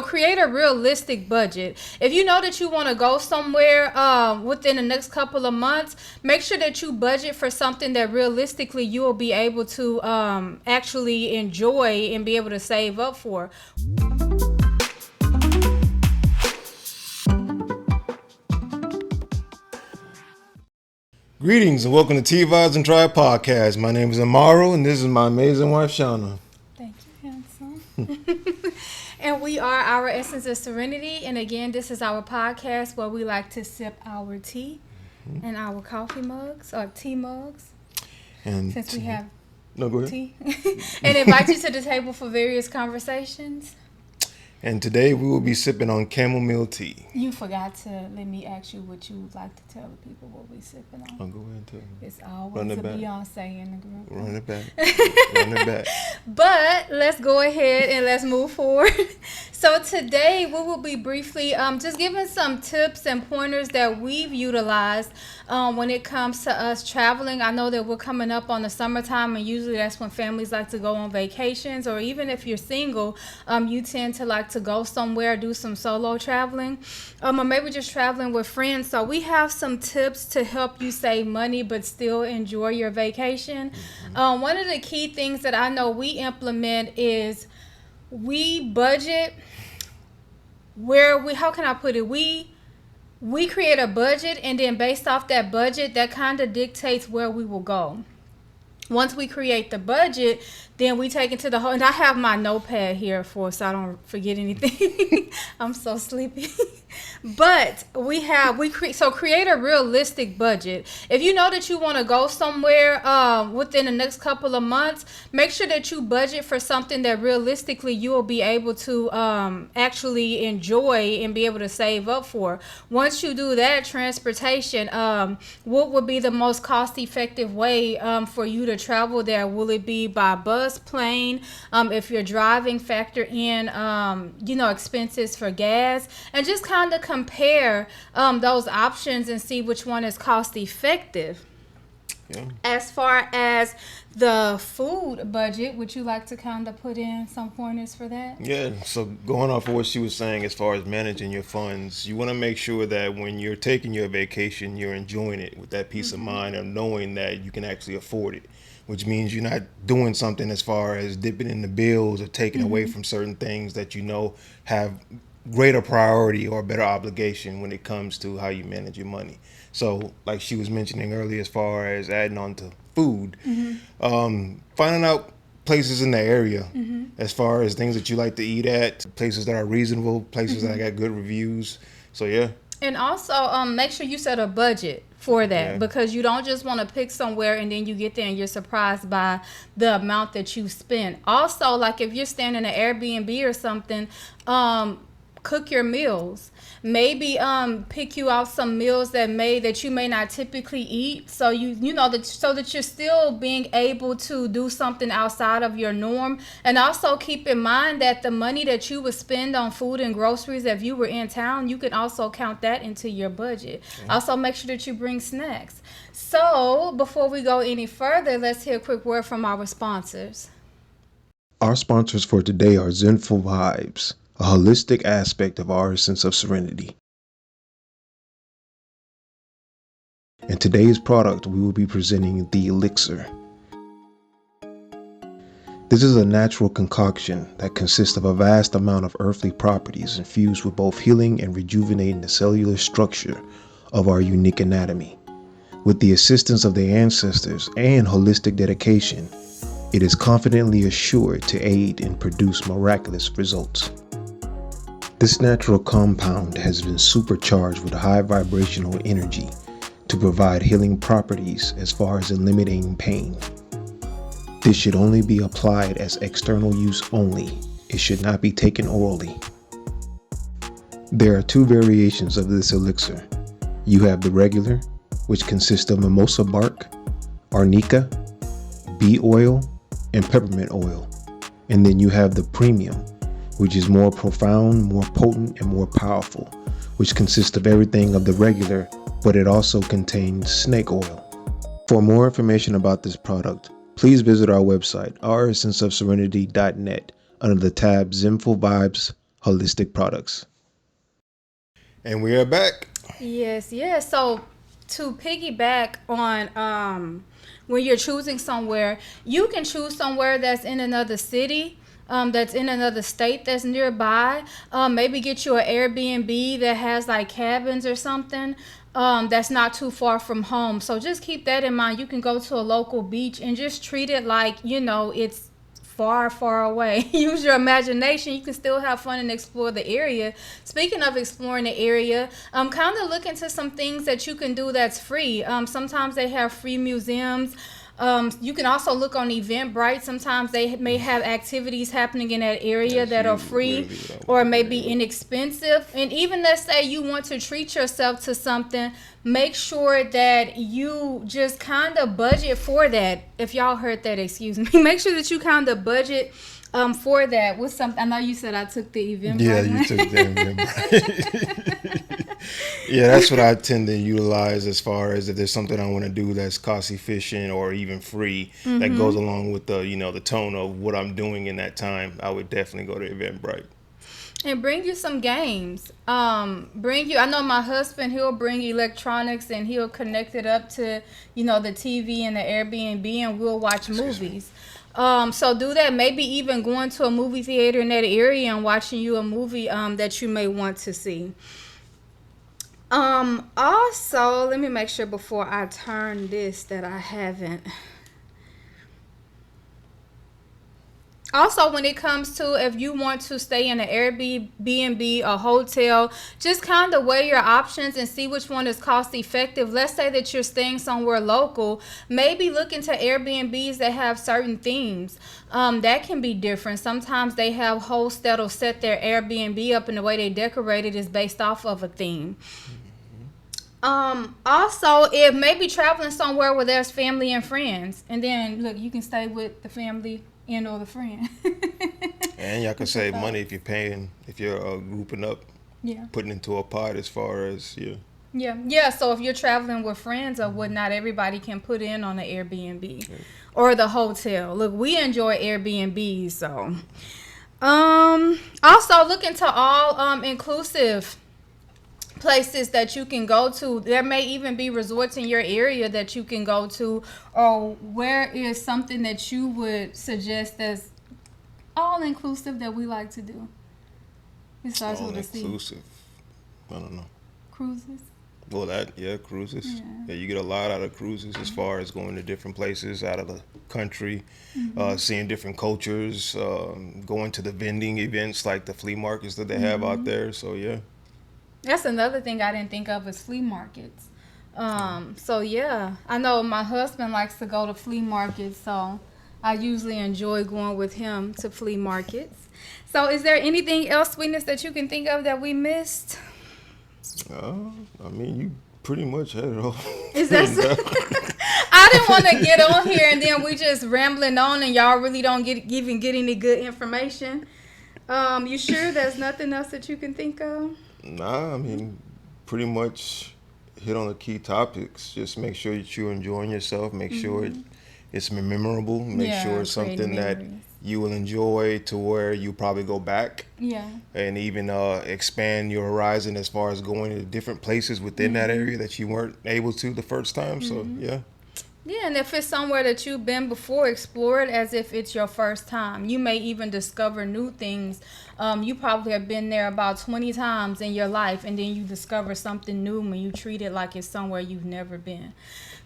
create a realistic budget. If you know that you want to go somewhere within the next couple of months, make sure that you budget for something that realistically you will be able to actually enjoy and be able to save up for. Greetings and welcome to Tea Vybz Tribe Podcast. My name is Amaru and this is my amazing wife, Shana. Thank you, handsome. And we are Our Essence of Serenity. And again, this is our podcast where we like to sip our tea in our coffee mugs or tea mugs. And since we have go ahead. tea. And invite you to the table for various conversations. And today we will be sipping on chamomile tea. You forgot to let me ask you what you would like to tell the people what we sipping on. I'll go ahead and tell you. It's always a Beyonce in the group. Run it back. Run it back. But let's go ahead and let's move forward. So today we will be briefly just giving some tips and pointers that we've utilized when it comes to us traveling. I know that we're coming up on the summertime, and usually that's when families like to go on vacations, or even if you're single, you tend to like to go somewhere, do some solo traveling, or maybe just traveling with friends. So we have some tips to help you save money but still enjoy your vacation. One of the key things that I know we implement is we budget how can I put it? We create a budget, and then based off that budget, that kind of dictates where we will go. Once we create the budget, then we take it to the whole, and I have my notepad here so I don't forget anything. I'm so sleepy. But create a realistic budget. If you know that you want to go somewhere within the next couple of months, make sure that you budget for something that realistically you will be able to actually enjoy and be able to save up for. Once you do that, transportation, what would be the most cost-effective way for you to travel there? Will it be by bus, plane? If you're driving, factor in expenses for gas, and just kind of compare those options and see which one is cost effective. Yeah. As far as the food budget, would you like to kind of put in some pointers for that? Yeah, so going off of what she was saying as far as managing your funds, you want to make sure that when you're taking your vacation, you're enjoying it with that peace of mind of knowing that you can actually afford it, which means you're not doing something as far as dipping in the bills or taking away from certain things that you know have greater priority or better obligation when it comes to how you manage your money. So like she was mentioning earlier, as far as adding on to food, finding out places in the area as far as things that you like to eat at, places that are reasonable, places that got good reviews. So yeah. And also make sure you set a budget for that, because you don't just want to pick somewhere and then you get there and you're surprised by the amount that you spend. Also, like if you're staying in an Airbnb or something, cook your meals. Maybe pick you out some meals that you may not typically eat, so that you're still being able to do something outside of your norm. And also keep in mind that the money that you would spend on food and groceries if you were in town, you can also count that into your budget. Also make sure that you bring snacks. So before we go any further, let's hear a quick word from our sponsors. Our sponsors for today are Zenful Vibes, a holistic aspect of Our Essence of Serenity. In today's product, we will be presenting the Elixir. This is a natural concoction that consists of a vast amount of earthly properties infused with both healing and rejuvenating the cellular structure of our unique anatomy. With the assistance of the ancestors and holistic dedication, it is confidently assured to aid and produce miraculous results. This natural compound has been supercharged with high vibrational energy to provide healing properties as far as eliminating pain. This should only be applied as external use only. It should not be taken orally. There are two variations of this elixir. You have the regular, which consists of mimosa bark, arnica, bee oil, and peppermint oil. And then you have the premium, which is more profound, more potent, and more powerful, which consists of everything of the regular, but it also contains snake oil. For more information about this product, please visit our website, ouressenceofserenity.net, under the tab Zenful Vibes holistic products. And we are back. Yes, yes. So to piggyback on when you're choosing somewhere, you can choose somewhere that's in another city, that's in another state that's nearby. Maybe get you an Airbnb that has like cabins or something. That's not too far from home. So just keep that in mind. You can go to a local beach and just treat it like, it's far, far away. Use your imagination. You can still have fun and explore the area. Speaking of exploring the area, kind of look into some things that you can do that's free. Sometimes they have free museums. You can also look on Eventbrite. Sometimes they may have activities happening in that area that are free or maybe inexpensive. And even let's say you want to treat yourself to something, make sure that you just kind of budget for that. If y'all heard that, excuse me. Make sure that you kind of budget for that. What's something? I know you said I took the Eventbrite. Yeah, you took the Eventbrite. Yeah, that's what I tend to utilize as far as if there's something I want to do that's cost efficient or even free that goes along with the the tone of what I'm doing in that time. I would definitely go to Eventbrite. And bring you some games. I know my husband, he'll bring electronics and he'll connect it up to, the TV and the Airbnb, and we'll watch movies. So do that. Maybe even going to a movie theater in that area and watching you a movie that you may want to see. Also, let me make sure before I turn this that I haven't. Also, when it comes to if you want to stay in an Airbnb, a hotel, just kind of weigh your options and see which one is cost effective. Let's say that you're staying somewhere local. Maybe look into Airbnbs that have certain themes. That can be different. Sometimes they have hosts that'll set their Airbnb up and the way they decorate it is based off of a theme. Also, if maybe traveling somewhere where there's family and friends, and then look, you can stay with the family and or the friend. And y'all can save money if you're grouping up, putting into a pot as far as Yeah. So if you're traveling with friends or whatnot, everybody can put in on the Airbnb or the hotel. Look, we enjoy Airbnbs, so also look into all inclusive places that you can go to. There may even be resorts in your area that you can go to, or where is something that you would suggest as all inclusive that we like to do? It starts all with a C. inclusive. I don't know. Cruises. Well, cruises. Yeah, you get a lot out of cruises as far as going to different places out of the country, seeing different cultures, going to the vending events like the flea markets that they have out there. So yeah. That's another thing I didn't think of is flea markets. So yeah, I know my husband likes to go to flea markets, so I usually enjoy going with him to flea markets. So is there anything else, Sweetness, that you can think of that we missed? I mean, you pretty much had it all. Is that I didn't want to get on here and then we just rambling on and y'all really don't even get any good information. You sure there's nothing else that you can think of? Nah, I mean, pretty much hit on the key topics. Just make sure that you're enjoying yourself. Make sure it's memorable. Make sure it's something that you will enjoy to where you probably go back. Yeah. And even expand your horizon as far as going to different places within that area that you weren't able to the first time. So, yeah. Yeah, and if it's somewhere that you've been before, explore it as if it's your first time. You may even discover new things. You probably have been there about 20 times in your life, and then you discover something new when you treat it like it's somewhere you've never been.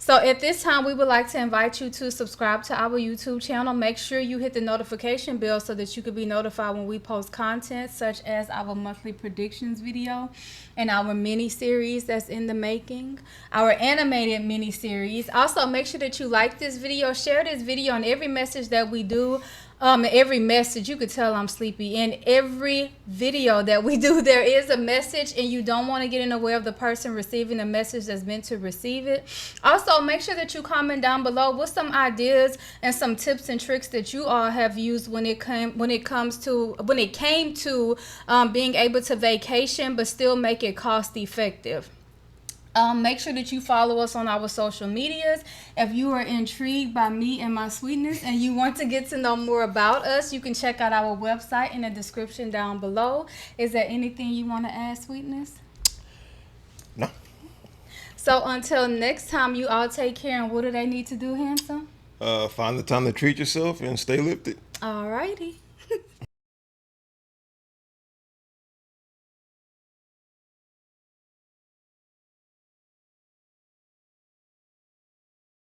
So at this time, we would like to invite you to subscribe to our YouTube channel. Make sure you hit the notification bell so that you can be notified when we post content such as our monthly predictions video and our mini series that's in the making, our animated mini series. Also, make sure that you like this video, share this video, and every message that we do. Every message, you could tell I'm sleepy. In every video that we do, there is a message, and you don't want to get in the way of the person receiving the message that's meant to receive it. Also, make sure that you comment down below with some ideas and some tips and tricks that you all have used when it came to being able to vacation but still make it cost effective. Make sure that you follow us on our social medias. If you are intrigued by me and my sweetness and you want to get to know more about us, you can check out our website in the description down below. Is there anything you want to add, sweetness? No. So until next time, you all take care. And what do they need to do, handsome? Find the time to treat yourself and stay lifted. Alrighty.